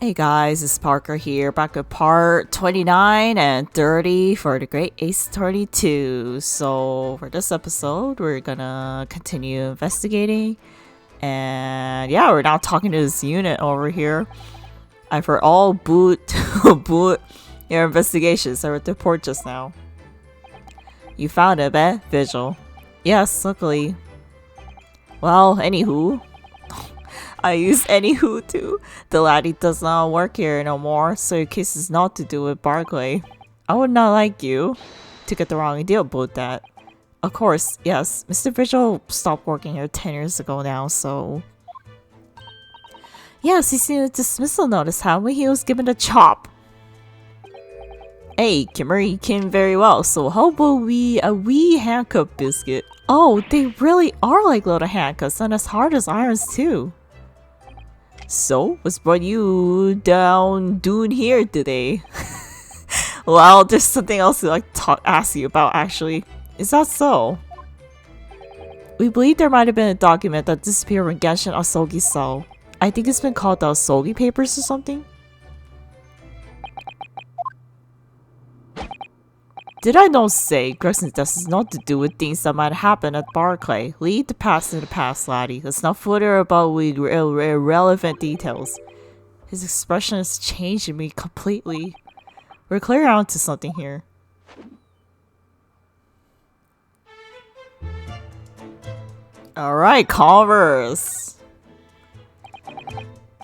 Hey guys, it's Parker here, back with part 29 and 30 for the Great Ace 22. So for this episode, we're gonna continue investigating. And yeah, we're now talking to this unit over here. I've heard all boot your investigations. I read the report just now. You found it, eh? Vigil. Yes, luckily. Well, anywho. I use anywho too. The laddie does not work here no more, so your case is not to do with Barclay. I would not like you to get the wrong idea about that. Of course, yes, Mr. Vigil stopped working here 10 years ago now, so... Yes, he's seen a dismissal notice, haven't we? He was given a chop. Hey, Kimmer, you came very well, so how about a wee handcuff biscuit? Oh, they really are like little handcuffs and as hard as irons too. So, what's brought you doing here today? Well, there's something else I'd like to ask you about, actually. Is that so? We believe there might have been a document that disappeared when Genshin Osogi's cell. I think it's been called the Osogi Papers or something? Did I not say Gregson's death is not to do with things that might happen at Barclay? Leave the past in the past, laddie. Let's not footer about with irrelevant details. His expression is changing me completely. We're clear onto something here. Alright, Converse.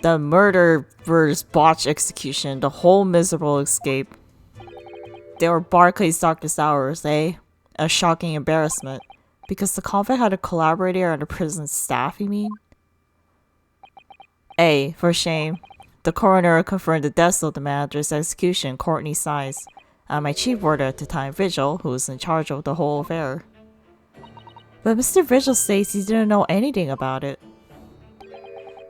The murder versus botch execution, the whole miserable escape. They were Barclay's darkest hours, eh? A shocking embarrassment. Because the convict had a collaborator on the prison staff, you mean? Hey, for shame. The coroner confirmed the deaths of the manager's execution, Courtney Size, and my chief warder at the time, Vigil, who was in charge of the whole affair. But Mr. Vigil states he didn't know anything about it.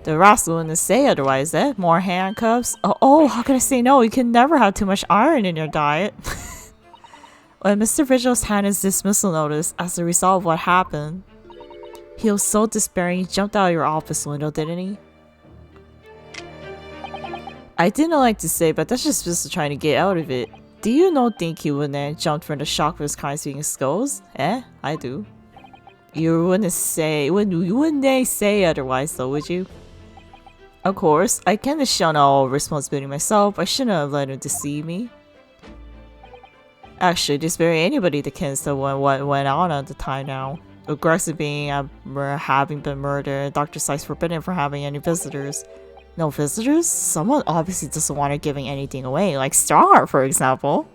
The rascal wouldn't say otherwise, eh? More handcuffs? Oh, how can I say no? You can never have too much iron in your diet. When Mr. Vigil's handed his dismissal notice as a result of what happened, he was so despairing he jumped out of your office window, didn't he? I didn't like to say, but that's just Vigil trying to get out of it. Do you not think he wouldn't have jumped from the shock of his crimes being exposed? Eh? I do. You wouldn't say otherwise though, would you? Of course, I can't have shown all responsibility myself. I shouldn't have let him deceive me. Actually, just bury anybody that can tell what went on at the time now. With Gregson being having been murdered, Dr. Sykes forbidden from having any visitors. No visitors? Someone obviously doesn't want her giving anything away, like Strongheart, for example.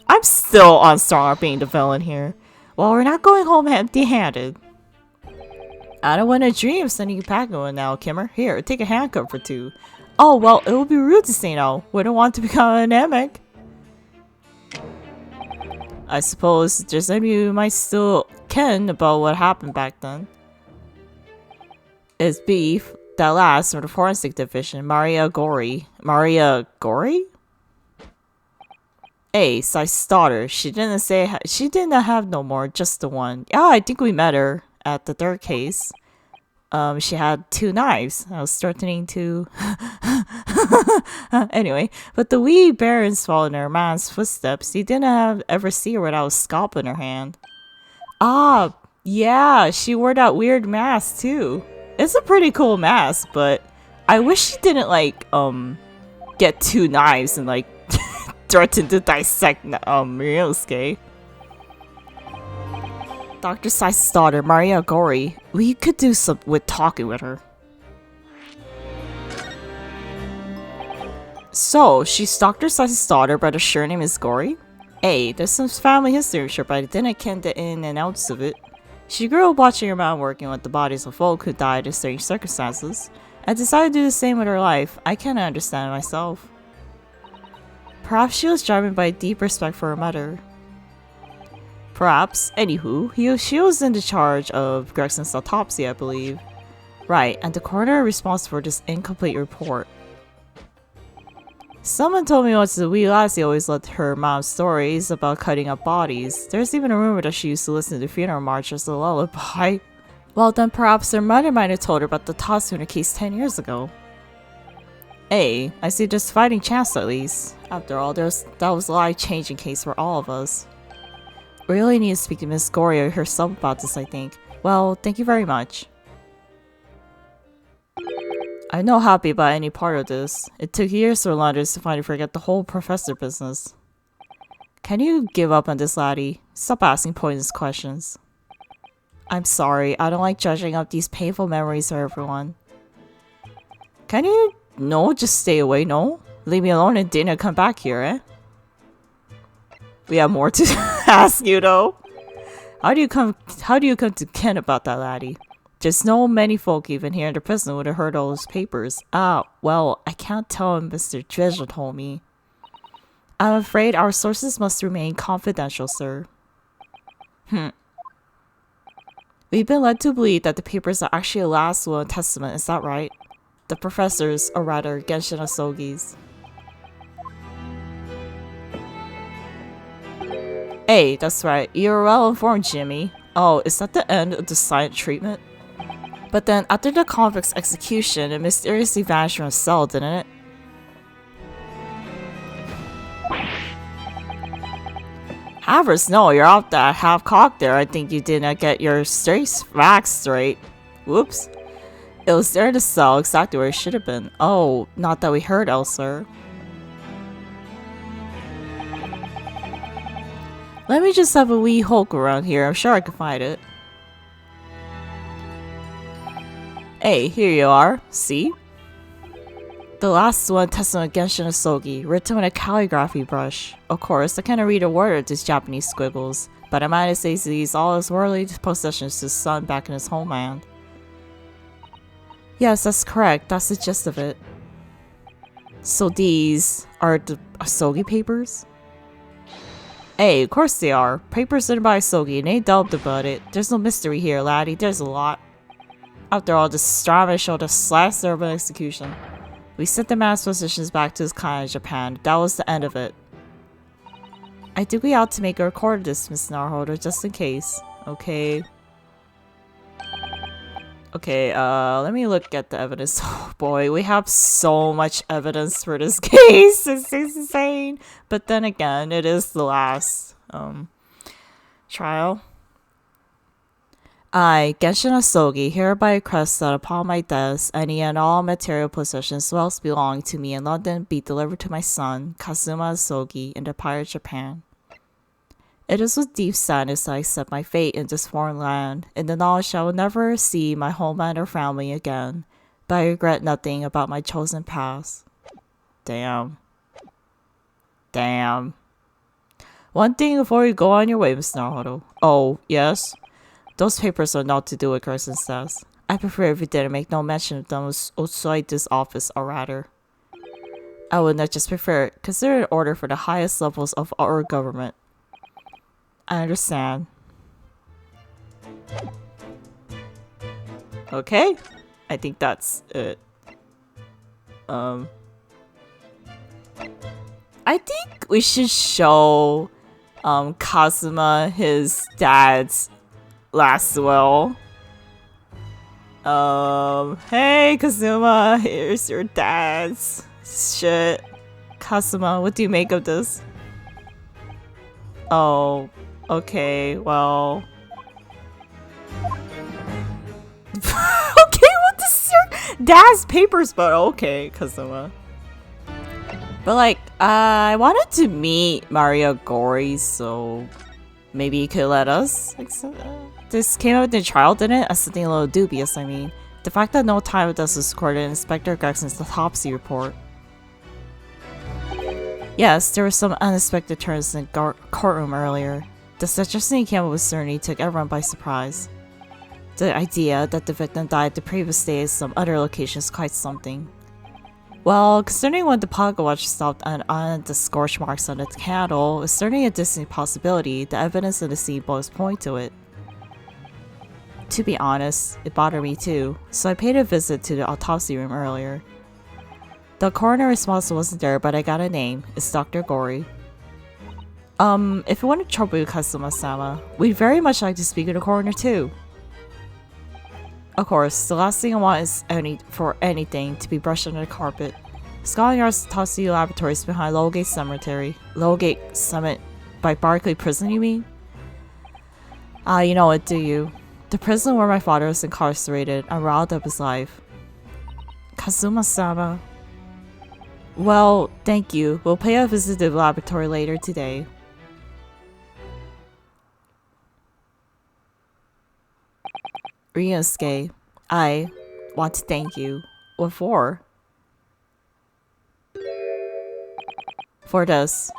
I'm still on Strongheart being the villain here. Well, we're not going home empty-handed. I don't want to dream of sending you packing one now, Kimmer. Here, take a handcuff or two. Oh, well, it would be rude to say no. Wouldn't want to become anemic. I suppose there's any who might still ken about what happened back then. It's Beef, that last from the Forensic Division, Maria Gorey. Maria Gorey? Hey, Sai's daughter. She didn't have no more, just the one. Yeah, I think we met her at the third case. She had 2 knives. I was threatening to... Anyway, but the wee Baron's followed in her man's footsteps. He didn't ever see her without a scalp in her hand. Ah, yeah, she wore that weird mask too. It's a pretty cool mask, but I wish she didn't like, get 2 knives and like threaten to dissect Ryusuke. Dr. Sai's daughter, Maria Gorey. We could do some with talking with her. So, she's Dr. Sai's daughter, but her sure name is Gorey? Hey, there's some family history sure, but I didn't ken the in and outs of it. She grew up watching her mom working with the bodies of folk who died in strange circumstances, and decided to do the same with her life. I can't understand myself. Perhaps she was driven by a deep respect for her mother. Perhaps. Anywho, she was in the charge of Gregson's autopsy, I believe. Right, and the coroner responsible for this incomplete report. Someone told me once the wee lassie always let her mom stories about cutting up bodies. There's even a rumor that she used to listen to funeral marches as a lullaby. Well then perhaps her mother might have told her about the Tatsu case 10 years ago. Hey, I see there's fighting chance at least. After all, that was a life-changing case for all of us. We really need to speak to Miss Gorey herself about this, I think. Well, thank you very much. I'm not happy about any part of this. It took years for Londres to finally forget the whole professor business. Can you give up on this, laddie? Stop asking pointless questions. I'm sorry, I don't like judging up these painful memories for everyone. Can you... No, just stay away, no? Leave me alone and dinner come back here, eh? We have more to ask you, though. How do you come to ken about that, laddie? There's no many folk even here in the prison would have heard all those papers. Ah, well, I can't tell him Mr. Dredger told me. I'm afraid our sources must remain confidential, sir. We've been led to believe that the papers are actually a last will and testament, is that right? The professor's, or rather, Genshin Asogi's. Hey, that's right. You're well informed, Jimmy. Oh, is that the end of the silent treatment? But then, after the convict's execution, it mysteriously vanished from his cell, didn't it? Havers, no, you're out that half-cocked there. I think you didn't get your facts straight. Whoops. It was there in the cell, exactly where it should have been. Oh, not that we heard, sir. Let me just have a wee hulk around here. I'm sure I can find it. Hey, here you are. See? The last one, Testament Genshin Asogi, written with a calligraphy brush. Of course, I cannot read a word of these Japanese squiggles, but I might say these all his worldly possessions to his son back in his homeland. Yes, that's correct. That's the gist of it. So these are the Asogi papers? Hey, of course they are. Papers written by Asogi, and ain't doubt about it. There's no mystery here, laddie. There's a lot. After all, this Strava showed a slice urban execution. We sent the man's positions back to his clan in Japan. That was the end of it. I think we ought to make a record of this, Miss Narholder, just in case. Okay. Okay, let me look at the evidence. Oh boy, we have so much evidence for this case. It's insane. But then again, it is the last trial. I, Genshin Asogi, hereby request that upon my death, any and all material possessions whilst belonging to me in London be delivered to my son, Kazuma Asogi, in the Pirate Japan. It is with deep sadness I accept my fate in this foreign land, in the knowledge I will never see my homeland or family again, but I regret nothing about my chosen path. Damn. Damn. One thing before you go on your way, Miss Naruto. Oh, yes? Those papers are not to do with Carson's death. I prefer if you didn't make no mention of them outside this office, or rather. I would not just prefer it. Consider an order for the highest levels of our government. I understand. Okay. I think that's it. I think we should show Kazuma his dad's last will. Hey Kazuma, here's your dad's shit. Kazuma, what do you make of this? Oh, okay, well. Okay, what is your dad's papers, but okay, Kazuma. But like, I wanted to meet Mario Gorey, so maybe you could let us. This came out in the trial, didn't it? As something a little dubious, I mean. The fact that no time with us was recorded in Inspector Gregson's autopsy report. Yes, there were some unexpected turns in the courtroom earlier. The suggestion he came up with certainly took everyone by surprise. The idea that the victim died the previous day at some other location is quite something. Well, considering when the pocket watch stopped on the scorch marks on the candle, it's certainly a distinct possibility. The evidence in the scene both point to it. To be honest, it bothered me too, so I paid a visit to the autopsy room earlier. The coroner responsible wasn't there, but I got a name. It's Dr. Gorey. If you want to trouble you, Kazuma-sama, we'd very much like to speak with the coroner too. Of course, the last thing I want is for anything to be brushed under the carpet. Scotland Yard's Autopsy laboratories behind Lowgate Cemetery. Lowgate Summit by Barclay Prison, you mean? Ah, you know it, do you? The prison where my father was incarcerated and riled up his life. Kazuma-sama. Well, thank you. We'll pay a visit to the laboratory later today. Ryunosuke, I want to thank you. What for? For this.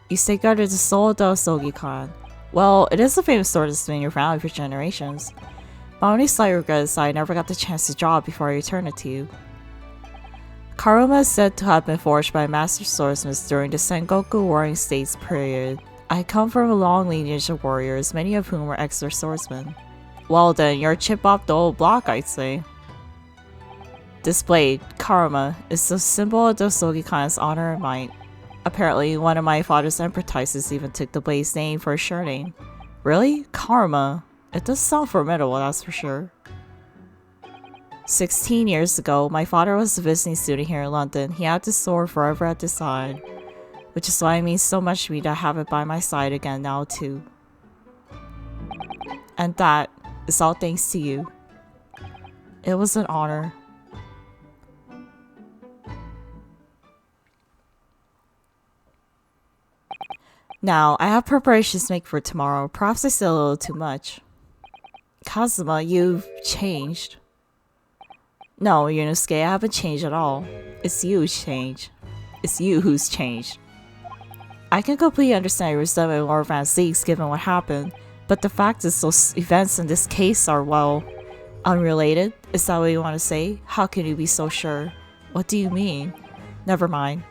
You safeguarded the soul of the Sosegi-kan. Well, it is a famous sword that's been around for generations. My only slight regret is that I never got the chance to draw it before I returned it to you. Karuma is said to have been forged by master swordsmiths during the Sengoku Warring States period. I come from a long lineage of warriors, many of whom were expert swordsmen. Well then, you're a chip off the old block, I'd say. This blade, Karuma, is the symbol of the Sosegi-kan's honor and might. Apparently, one of my father's apprentices even took the blade's name for his surname. Really? Karuma? It does sound formidable, that's for sure. 16 years ago, my father was a visiting student here in London. He had this sword forever at his side, which is why it means so much to me to have it by my side again now too. And that is all thanks to you. It was an honor. Now, I have preparations to make for tomorrow. Perhaps I said a little too much. Kazuma, you've changed. No, Ryunosuke, I haven't changed at all. It's you who's changed. It's you who's changed. I can completely understand your resentment of Lord Van Zeeks given what happened, but the fact is those events in this case are, well, unrelated. Is that what you want to say? How can you be so sure? What do you mean? Never mind.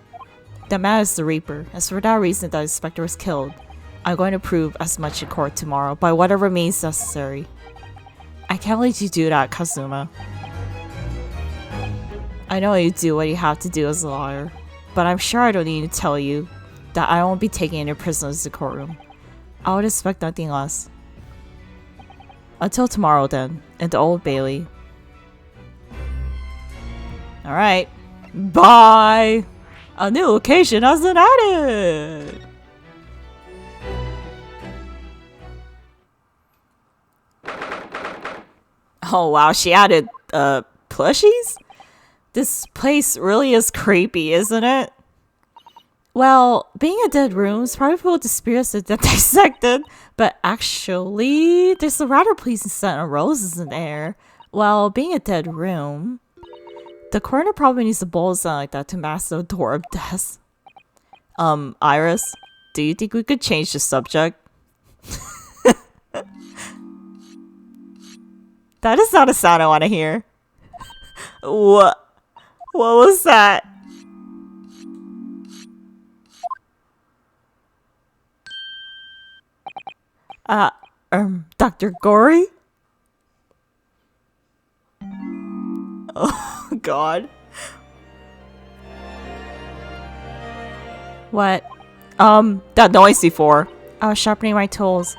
The man is the Reaper. It's for that reason that the Inspector was killed. I'm going to prove as much in court tomorrow, by whatever means necessary. I can't let you do that, Kazuma. I know you do what you have to do as a lawyer, but I'm sure I don't need to tell you that I won't be taking any prisoners to the courtroom. I would expect nothing less. Until tomorrow then, in the Old Bailey. Alright. Bye! A new location has been added! Oh wow, she added, plushies? This place really is creepy, isn't it? Well, being a dead room is probably full of the spirits that dissected, but actually, there's a rather pleasing scent of roses in the air. Well, being a dead room, the coroner probably needs a bowl sound like that to mask the door of death. Iris, do you think we could change the subject? That is not a sound I want to hear. What was that? Dr. Gorey? Oh, God. What? That noise before. I was sharpening my tools.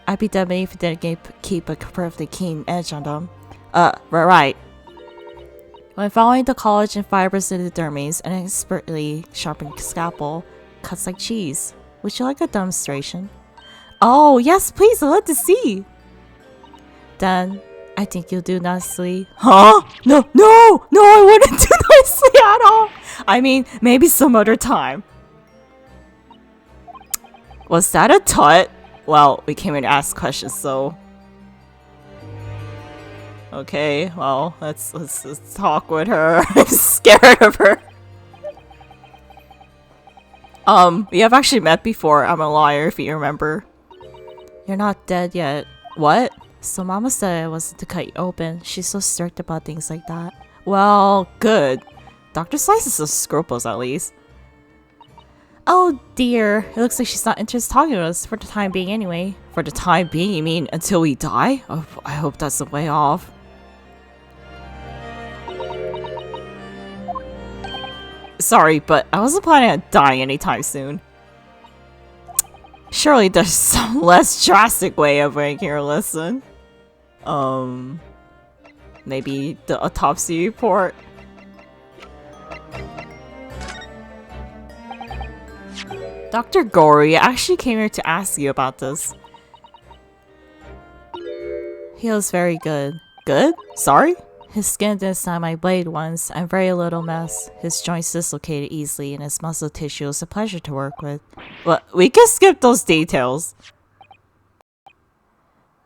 I'd be dead if I didn't keep a perfectly keen edge on them. Right. When following the collagen and fibers of the dermis, an expertly sharpened scalpel cuts like cheese. Would you like a demonstration? Oh, yes, please, I'd love to see. Then, I think you'll do nicely. Huh? No, I wouldn't do nicely at all. I mean, maybe some other time. Was that a tut? Well, we came here to ask questions, so... Okay, well, let's talk with her. I'm scared of her. We have actually met before. I'm a lawyer, if you remember. You're not dead yet. What? So Mama said I wasn't to cut you open. She's so strict about things like that. Well, good. Dr. Slice is so scruples, at least. Oh dear, it looks like she's not interested in talking to us for the time being anyway. For the time being, you mean until we die? Oh, I hope that's a way off. Sorry, but I wasn't planning on dying anytime soon. Surely there's some less drastic way of making her listen. Maybe the autopsy report? Dr. Gorey, I actually came here to ask you about this. He was very good. Good? Sorry? His skin didn't snap my blade once, and very little mess. His joints dislocated easily, and his muscle tissue was a pleasure to work with. Well, we can skip those details.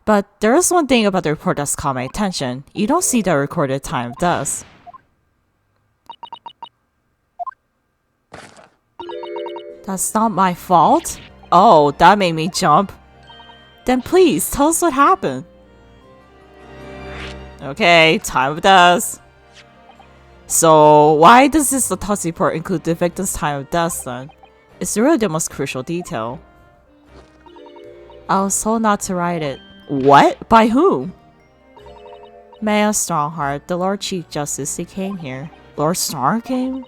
But there is one thing about the report that's caught my attention. You don't see the recorded time of death. That's not my fault? Oh, that made me jump. Then please, tell us what happened. Okay, time of death. So, why does this autopsy report include the victim's time of death then? It's really the most crucial detail. I was told not to write it. What? By whom? Mayor Strongheart, the Lord Chief Justice, he came here. Lord Strong came?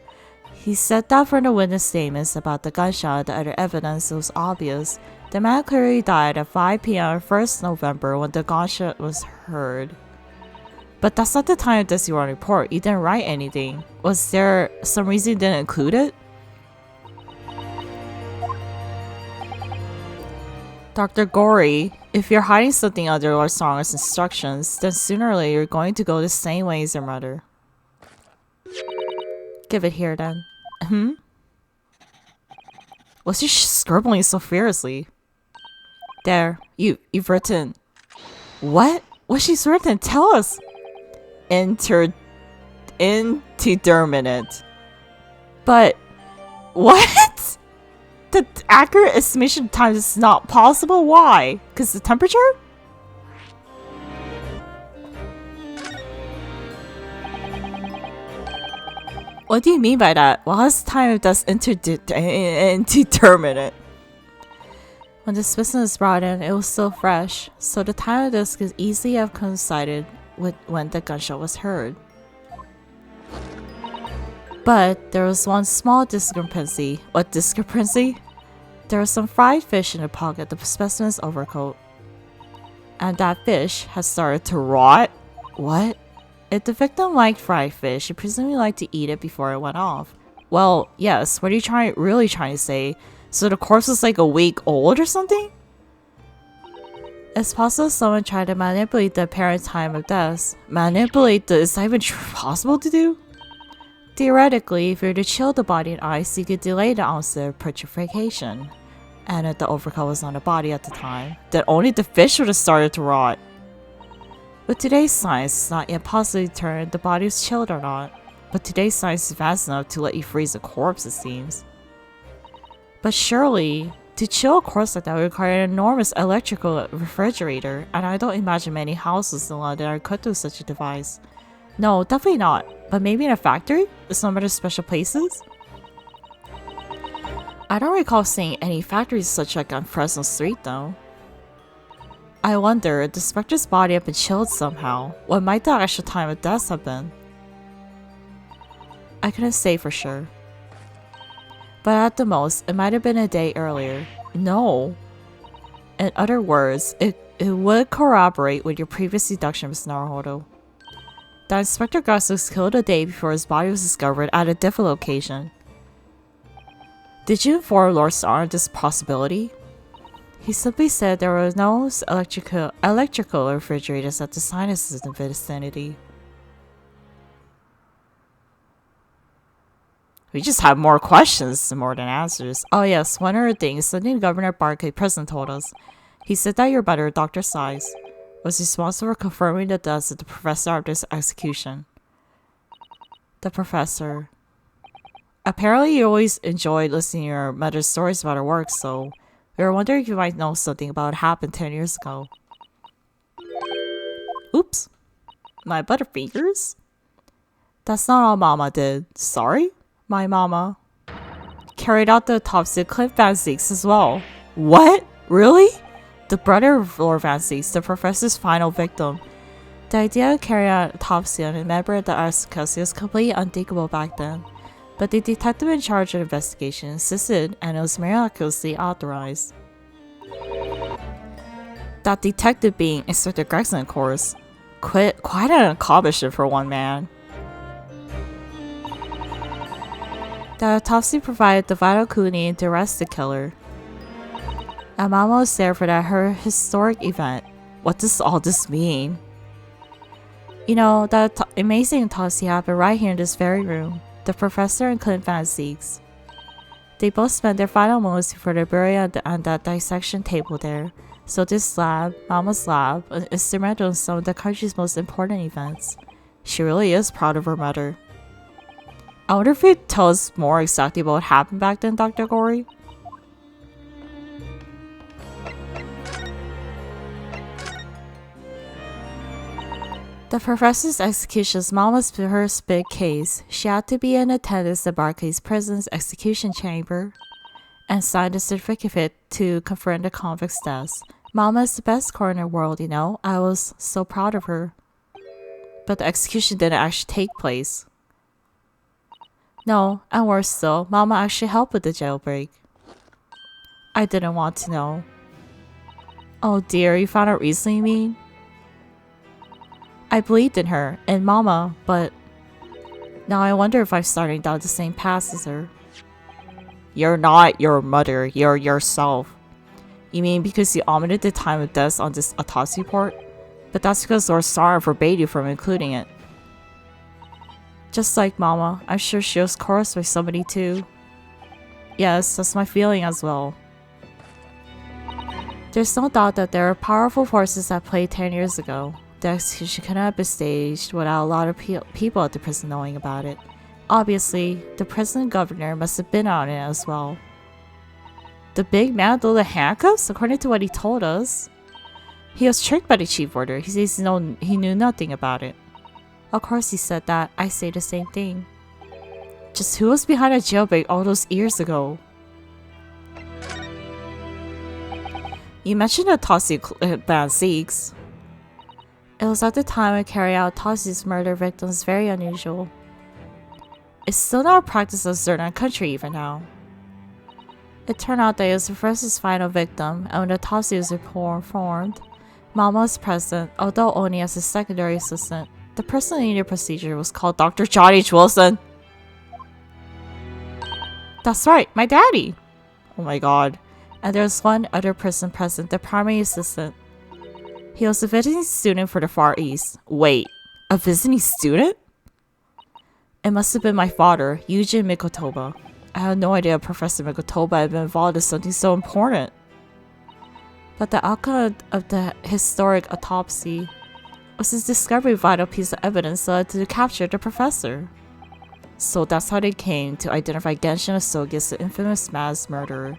He said that from the witness statements about the gunshot and the other evidence, it was obvious. The man clearly died at 5 p.m. on 1st November when the gunshot was heard. But that's not the time of death you wrote on report. You didn't write anything. Was there some reason you didn't include it? Dr. Gorey, if you're hiding something under Lord Strong's instructions, then sooner or later you're going to go the same way as your mother. Give it here then. What's she scribbling so fiercely? There, you've written. What? What she's written? Tell us. Indeterminate. But what? The accurate estimation time is not possible? Why? Because the temperature? What do you mean by that? Well, how's the time of death indeterminate? When the specimen was brought in, it was still fresh, so the time of death could easily have coincided with when the gunshot was heard. But there was one small discrepancy. What discrepancy? There was some fried fish in the pocket of the specimen's overcoat. And that fish had started to rot? What? If the victim liked fried fish, she presumably liked to eat it before it went off. Well, yes, what are you really trying to say? So the corpse was like a week old or something? It's possible someone tried to manipulate the apparent time of death. Is that even possible to do? Theoretically, if you were to chill the body in ice, you could delay the onset of putrefaction. And if the overcoat was on the body at the time, then only the fish would have started to rot. With today's science, it's not yet possible to determine if the body was chilled or not. But today's science is fast enough to let you freeze a corpse, it seems. But surely, to chill a corpse like that would require an enormous electrical refrigerator, and I don't imagine many houses in London are equipped with such a device. No, definitely not. But maybe in a factory? With some other special places? I don't recall seeing any factories such like on Fresno Street though. I wonder, if the Spectre's body had been chilled somehow, what might the actual time of death have been? I couldn't say for sure. But at the most, it might have been a day earlier. No. In other words, it would corroborate with your previous deduction, Ms. Naruhodo. That Inspector Gus was killed a day before his body was discovered at a different location. Did you inform Lord Star of this possibility? He simply said there were no electrical refrigerators at the sinuses in the vicinity. We just have more questions more than answers. Oh yes, one other thing, something Governor Barkley President told us. He said that your mother, Dr. Size, was responsible for confirming the deaths of the professor after his execution. The professor. Apparently you always enjoyed listening to your mother's stories about her work, so we were wondering if you might know something about what happened 10 years ago. Oops. My butterfingers? That's not all Mama did. Sorry? My mama carried out the autopsy of Clint Van Zeeks as well. What? Really? The brother of Lord Van Zeeks, the professor's final victim. The idea of carrying out an autopsy on a member of the aristocracy was completely unthinkable back then. But the detective in charge of the investigation insisted, and it was miraculously authorized. That detective being Inspector Gregson, of course. Quite an accomplishment for one man. The autopsy provided the vital clue needed to arrest the killer. And Mama was there for that her historic event. What does all this mean? You know, the amazing autopsy happened right here in this very room. The professor and Clint Van Zieks. They both spent their final moments before their burial on that dissection table there. So this lab, Mama's lab, is instrumental in some of the country's most important events. She really is proud of her mother. I wonder if you'd tell us more exactly about what happened back then, Dr. Gorey? The professor's execution is Mama's first big case. She had to be in attendance at Barclays Prison's execution chamber and signed a certificate to confirm the convict's death. Mama is the best coroner in the world, you know? I was so proud of her. But the execution didn't actually take place. No, and worse still, Mama actually helped with the jailbreak. I didn't want to know. Oh dear, you found out recently, you mean? I believed in her and Mama, but now I wonder if I'm starting down the same path as her. You're not your mother, you're yourself. You mean because you omitted the time of death on this autopsy report? But that's because Lord Star forbade you from including it. Just like Mama, I'm sure she was coerced by somebody too. Yes, that's my feeling as well. There's no doubt that there are powerful forces at play 10 years ago. The execution could not have been staged without a lot of people at the prison knowing about it. Obviously, the prison governor must have been on it as well. The big man with the handcuffs, according to what he told us. He was tricked by the chief warder. He says he knew nothing about it. Of course he said that. I say the same thing. Just who was behind a jailbreak all those years ago? You mentioned autopsy Van Zieks. It was at the time of carrying out autopsies murder victims very unusual. It's still not a practice of certain country even now. It turned out that it was the first final victim, and when the autopsy was performed, Mama was present, although only as a secondary assistant. The person leading the procedure was called Dr. John H. Wilson. That's right, my daddy! Oh my god. And there was one other person present, the primary assistant. He was a visiting student for the Far East. Wait, a visiting student? It must have been my father, Eugene Mikotoba. I had no idea Professor Mikotoba had been involved in something so important. But the outcome of the historic autopsy was his discovery of a vital piece of evidence that led to capture the professor. So that's how they came to identify Genshin Sosegi as the infamous mass murderer.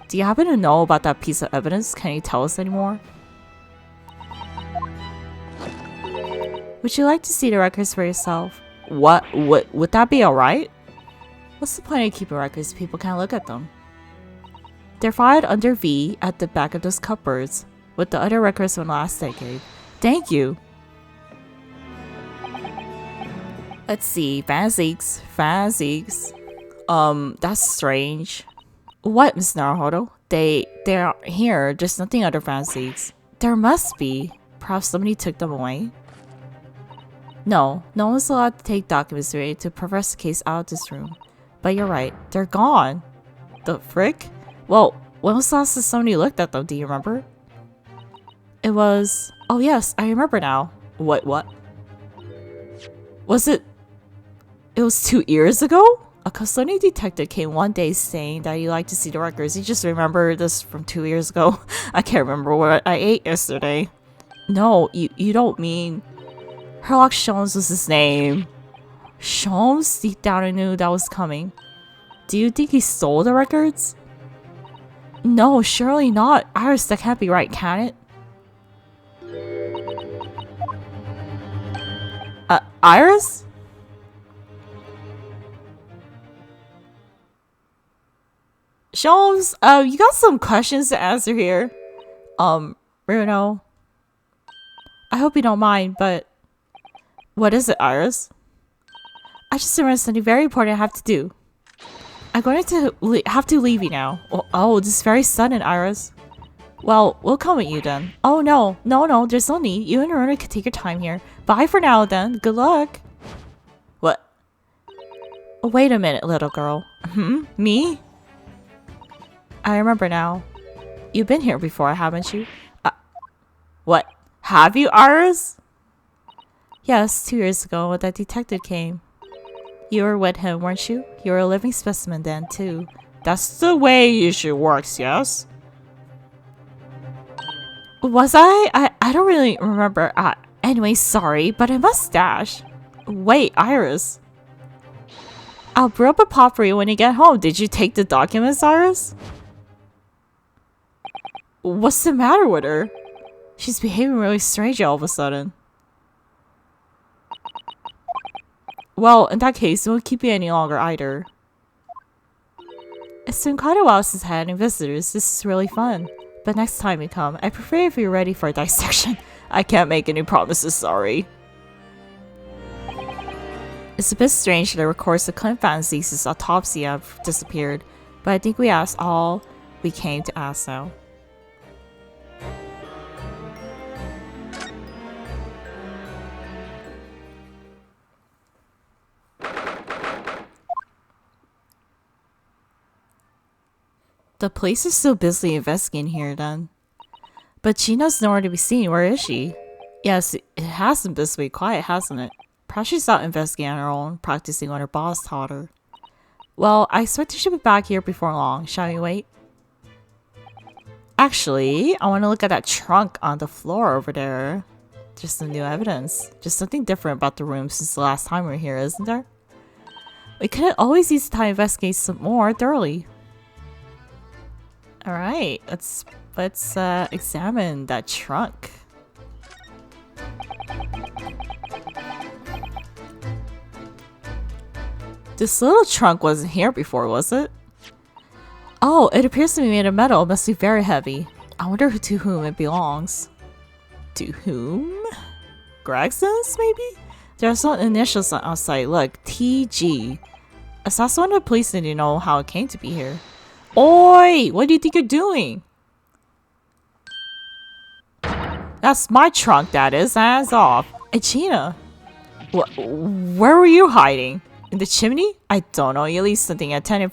Do you happen to know about that piece of evidence? Can you tell us anymore? Would you like to see the records for yourself? What? Would that be alright? What's the point of keeping records if people can't look at them? They're filed under V at the back of those cupboards, with the other records from last decade. Thank you! Let's see, Van Zieks. That's strange. What, Miss Naruhodo? They're here, there's nothing other Van Zieks. There must be. Perhaps somebody took them away? No one's allowed to take documents related to progress the case out of this room. But you're right, they're gone. The frick? Well, when was the last time somebody looked at them, do you remember? It was... Oh yes, I remember now. What? Was it... It was 2 years ago? A custodian detective came one day saying that he'd like to see the records. He just remembered this from 2 years ago. I can't remember what I ate yesterday. No, you don't mean... Herlock Sholmes was his name. Sholmes? Deep down I knew that was coming. Do you think he stole the records? No, surely not. Iris, that can't be right, can it? Iris? Sholmes, you got some questions to answer here. Bruno. I hope you don't mind, but... What is it, Iris? I just remembered something very important I have to do. I'm going to have to leave you now. Oh, this is very sudden, Iris. Well, we'll come with you then. Oh no, there's no need. You and Rona can take your time here. Bye for now then. Good luck. What? Oh, wait a minute, little girl. Me? I remember now. You've been here before, haven't you? What? Have you, Iris? Yes, 2 years ago when that detective came. You were with him, weren't you? You were a living specimen then, too. That's the way usually works, yes? Was I? I don't really remember. Anyway, sorry, but a mustache. Wait, Iris. I'll brew up a potpourri when you get home. Did you take the documents, Iris? What's the matter with her? She's behaving really strange all of a sudden. Well, in that case, it won't keep you any longer either. It's been quite a while since I had any visitors. This is really fun. But next time you come, I prefer if you're ready for a dissection. I can't make any promises, sorry. It's a bit strange that the records of Clint Fantasies' Autopsy have disappeared, but I think we asked all we came to ask now. The police is still busy investigating here then. But Gina's nowhere to be seen. Where is she? Yes, it hasn't been this way quiet, hasn't it? Perhaps she's out investigating on her own, practicing what her boss taught her. Well, I expect she'll be back here before long. Shall we wait? Actually, I want to look at that trunk on the floor over there. There's some new evidence. Just something different about the room since the last time we were here, isn't there? We could always use time to investigate some more thoroughly. Alright, let's examine that trunk. This little trunk wasn't here before, was it? Oh, it appears to be made of metal. It must be very heavy. I wonder to whom it belongs. To whom? Gregson's, maybe? There are some initials outside. Look, TG. As that's one of the police need to know how it came to be here. Oi! What do you think you're doing? That's my trunk, that is. Hands off. Hey, Gina. Where were you hiding? In the chimney? I don't know. You leave something unattended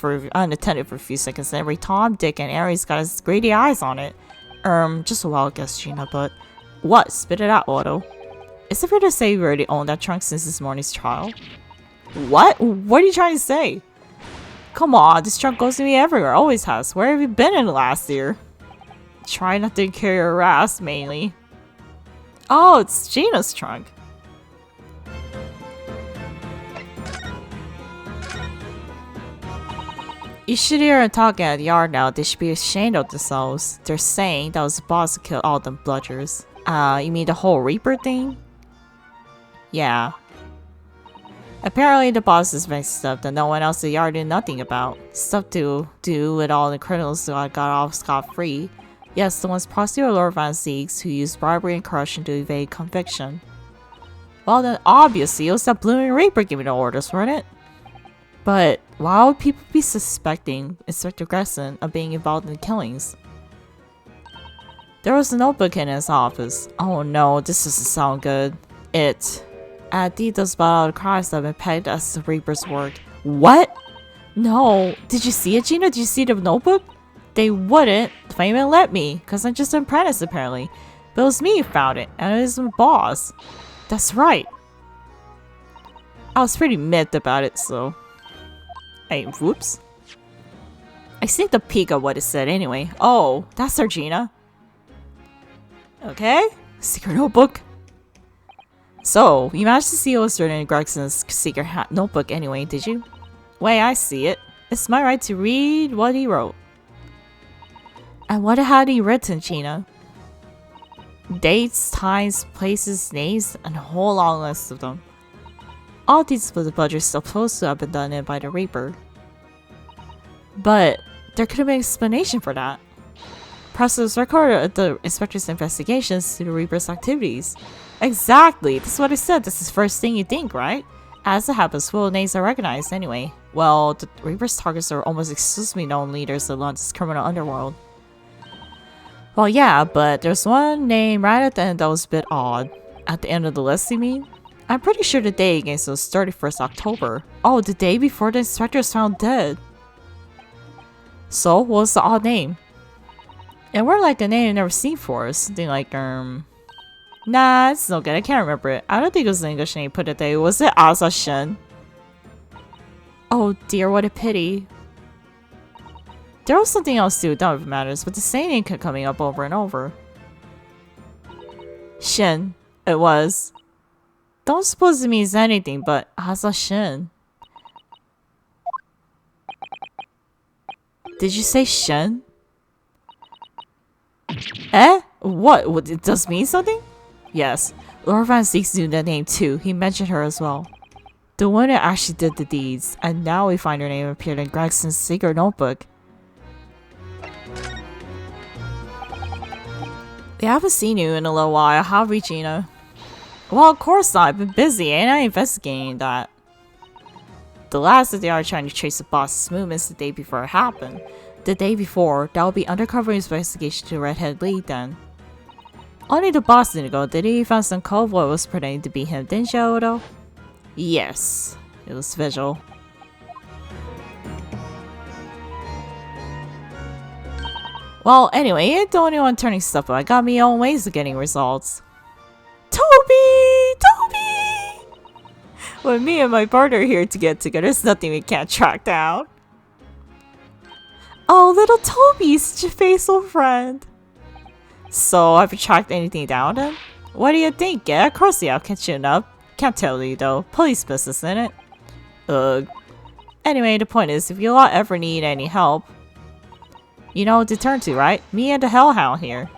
for a few seconds, and every Tom, Dick, and Harry's got his greedy eyes on it. Just a wild guess, Gina, but... What? Spit it out, Otto. Is it fair to say you already owned that trunk since this morning's trial? What? What are you trying to say? Come on, this trunk goes to me everywhere. Always has. Where have you been in the last year? Try not to carry your ass, mainly. Oh, it's Gina's trunk. You should hear them talking at the yard now. They should be ashamed of themselves. They're saying that was the boss who killed all them bludgers. You mean the whole Reaper thing? Yeah. Apparently the boss is making stuff that no one else in the yard knew nothing about. Stuff to do with all the criminals who got off scot-free. Yes, the ones prosecutor Lord Van Siegs who used bribery and corruption to evade conviction. Well then, obviously it was that blooming Reaper giving the orders, weren't it? But why would people be suspecting Inspector Gregson of being involved in the killings? There was a notebook in his office. Oh no, this doesn't sound good. Details about all the crimes that have been pegged as the Reaper's work. What? No. Did you see it, Gina? Did you see the notebook? They wouldn't. They even let me, because I'm just an apprentice apparently. But it was me who found it, and it was my boss. That's right. I was pretty miffed about it, so... Hey, whoops. I sneaked a peek at what it said anyway. Oh, that's her, Gina. Okay. Secret notebook. So, you managed to see what was written in Gregson's secret notebook anyway, did you? Wait, I see it. It's my right to read what he wrote. And what had he written, Gina? Dates, times, places, names, and a whole long list of them. All these for the budget supposed to have been done in by the Reaper. But there could have been an explanation for that. Perhaps it was recorded the inspector's investigations to the Reaper's activities. Exactly! That's what I said. That's the first thing you think, right? As it happens, full names are recognized anyway. Well, the Reaper's targets are almost exclusively known leaders of London's criminal underworld. Well, yeah, but there's one name right at the end that was a bit odd. At the end of the list, you mean? I'm pretty sure the day against was 31st October. Oh, the day before the inspector was found dead. So, what's the odd name? And we're like a name I've never seen before. Something like, Nah, it's no good. I can't remember it. I don't think it was an English name put it there. Was it Asashin? Oh dear, what a pity. There was something else too, none of it matters, but the same name kept coming up over and over. Shin. It was. Don't suppose it means anything, but Asashin. Did you say Shin? Eh? What? It does mean something? Yes. Lord Van Zeeks knew that name too. He mentioned her as well. The one that actually did the deeds, and now we find her name appeared in Gregson's secret notebook. We haven't seen you in a little while, have we, Gina? Well, of course not. I've been busy, and I'm investigating that. The last that they are trying to trace the boss's movements the day before it happened. The day before, that will be undercover investigation to Redhead League then. Only the boss didn't go, did he? Found some cowboy was pretending to be him, didn't you, Odo? Yes, it was Vigil. Well, anyway, you ain't the only one turning stuff up. I got me own ways of getting results. Toby! Toby! When me and my partner are here to get together, there's nothing we can't track down. Oh, little Toby, such a faithful friend. So, have you tracked anything down then? What do you think? Yeah, of course I'll catch you up. Can't tell you though. Police business, isn't it? Ugh. Anyway, the point is, if you all ever need any help, you know who to turn to, right? Me and the Hellhound here.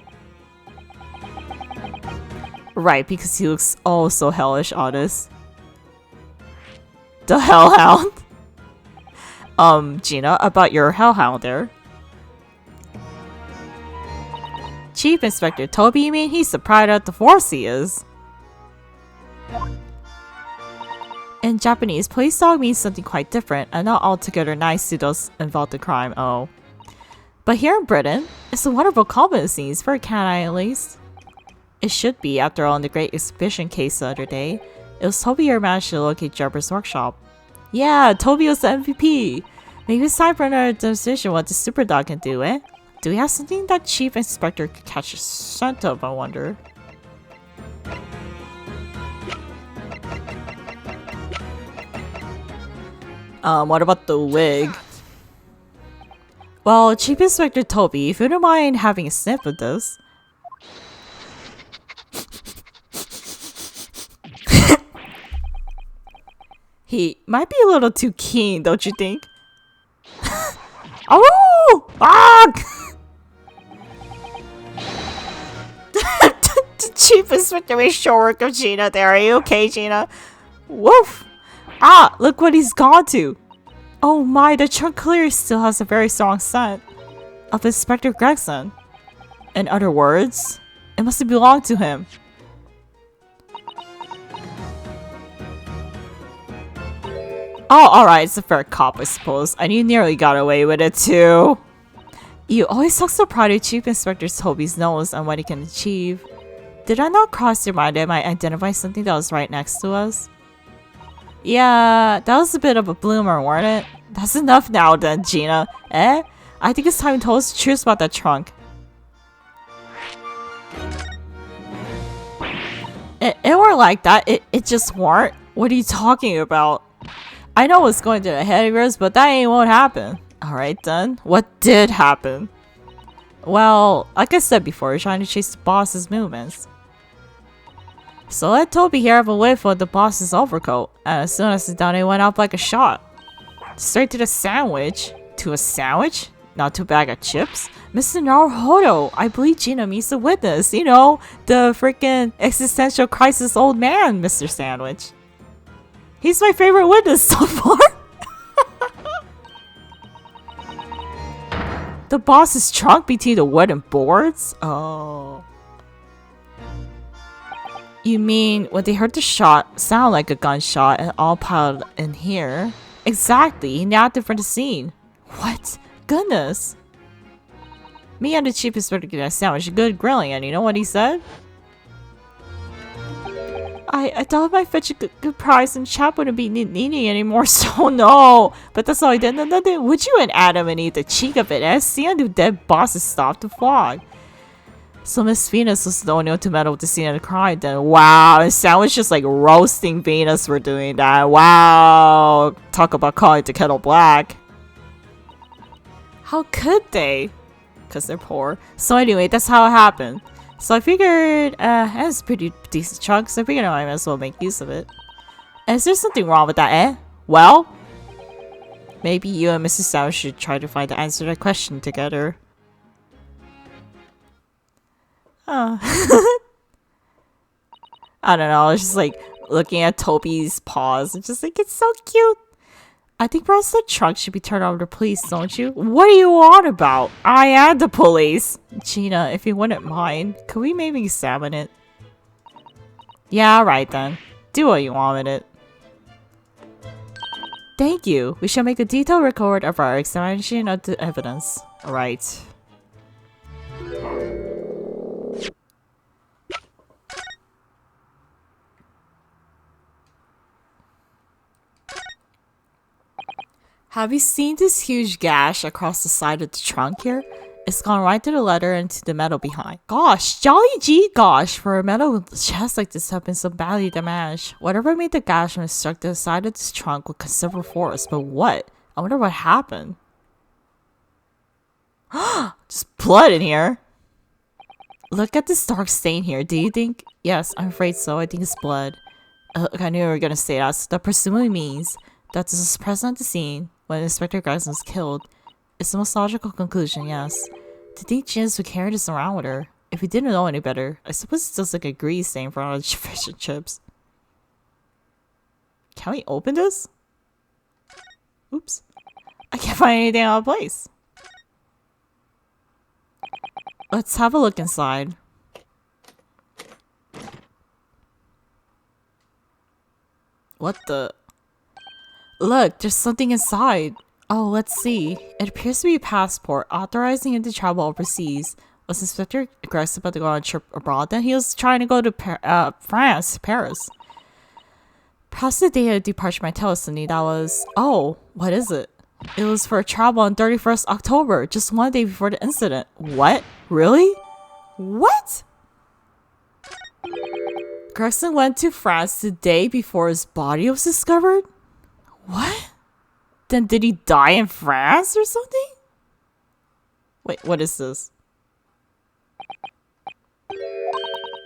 Right, because he looks oh so hellish on us. The Hellhound? Gina, about your Hellhound there. Chief Inspector Toby, you mean? He's the pride of the force he is. In Japanese, police dog means something quite different and not altogether nice to those involved in crime, oh. But here in Britain, it's a wonderful compliment scenes for a canine at least. It should be, after all, in the great exhibition case the other day. It was Toby who managed to locate Jabber's workshop. Yeah, Toby was the MVP. Maybe it's time for another demonstration what the super dog can do, eh? Do we have something that Chief Inspector could catch a scent of, I wonder? What about the wig? Well, Chief Inspector Toby, if you don't mind having a sniff of this. He might be a little too keen, don't you think? Oh! Ah! The Chief Inspector made short work of Gina there. Are you okay, Gina? Woof! Ah, look what he's gone to. Oh my, the trunk clearly still has a very strong scent of Inspector Gregson. In other words, it must have belonged to him. Oh, alright, it's a fair cop, I suppose. And you nearly got away with it too. You always talk so proud of Chief Inspector Toby's nose and what he can achieve. Did I not cross your mind that I might identify something that was right next to us? Yeah, that was a bit of a bloomer, weren't it? That's enough now then, Gina. Eh? I think it's time to tell us the truth about that trunk. It weren't like that. It just weren't. What are you talking about? I know what's going through the head of yours, but that ain't what happened. Alright then, what did happen? Well, like I said before, you're trying to chase the boss's movements. So let Toby here have a whiff of the boss's overcoat, and as soon as it's done, it went up like a shot. Straight to the sandwich. To a sandwich? Not to a bag of chips? Mr. Naruhodo, I believe Gina means the witness. You know, the freaking existential crisis old man, Mr. Sandwich. He's my favorite witness so far. The boss's trunk between the wooden boards? Oh. You mean when they heard the shot sound like a gunshot and all piled in here? Exactly, he nabbed it for the scene. What? Goodness. Me and the Chief Inspector get a sandwich, a good grilling, and you know what he said? I thought my fetch a good price and Chap wouldn't be needing anymore, so no. But that's all I did. Then would you and Adam and eat the cheek of it? As seeing the dead bosses stop the fog. So Miss Venus was the only one to meddle with the scene of the crime then. Wow, and Sam was just like roasting Venus for doing that. Wow. Talk about calling the kettle black. How could they? Because they're poor. So anyway, that's how it happened. So I figured, it's a pretty decent chunk, so I figured I might as well make use of it. And is there something wrong with that, eh? Well, maybe you and Mrs. Sow should try to find the answer to that question together. Oh. I don't know, I was just like looking at Toby's paws and just like, it's so cute. I think perhaps the trunk should be turned over to police, don't you? What are you on about? I am the police. Gina, if you wouldn't mind, could we maybe examine it? Yeah, alright then. Do what you want with it. Thank you. We shall make a detailed record of our examination of the evidence. Alright. Have you seen this huge gash across the side of the trunk here? It's gone right through the leather and to the metal behind. Gosh, jolly gee gosh, for a metal chest like this have been so badly damaged. Whatever made the gash when it struck the side of this trunk with considerable force, but what? I wonder what happened. Just blood in here. Look at this dark stain here. Do you think? Yes, I'm afraid so. I think it's blood. Look, I knew you were gonna say that. So that presumably means that this was present at the scene when Inspector Gregson was killed. It's the most logical conclusion, yes. To think Janice would carry this around with her. If we didn't know any better, I suppose it's just like a grease stain for all the fish and chips. Can we open this? Oops. I can't find anything out of place. Let's have a look inside. What the? Look, there's something inside. Oh, let's see. It appears to be a passport authorizing him to travel overseas. Was Inspector Gregson about to go on a trip abroad? Then he was trying to go to France, Paris. Perhaps the day of departure might tell us something. That was... Oh, what is it? It was for a travel on 31st October, just one day before the incident. What? Really? What? Gregson went to France the day before his body was discovered? What? Then did he die in France or something? Wait, what is this?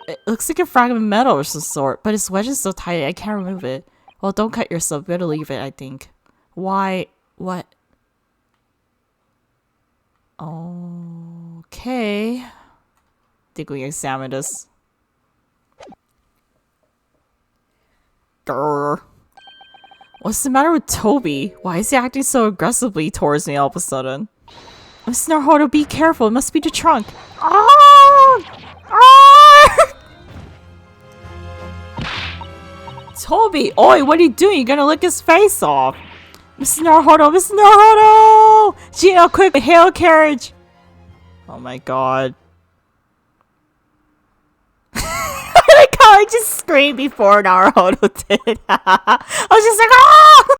It looks like a fragment of metal of some sort, but its wedge is so tight I can't remove it. Well, don't cut yourself. Better leave it, I think. Why? What? Okay. Think we examine this. Grr. What's the matter with Toby? Why is he acting so aggressively towards me all of a sudden? Mr. Naruto, be careful. It must be the trunk. Ah! Ah! Toby! Oi, what are you doing? You're gonna lick his face off. Mr. Naruto! Mr. Naruto! Gina, quick! Hail carriage! Oh my god. I like how I just screamed before Naruto did. I was just like, ah!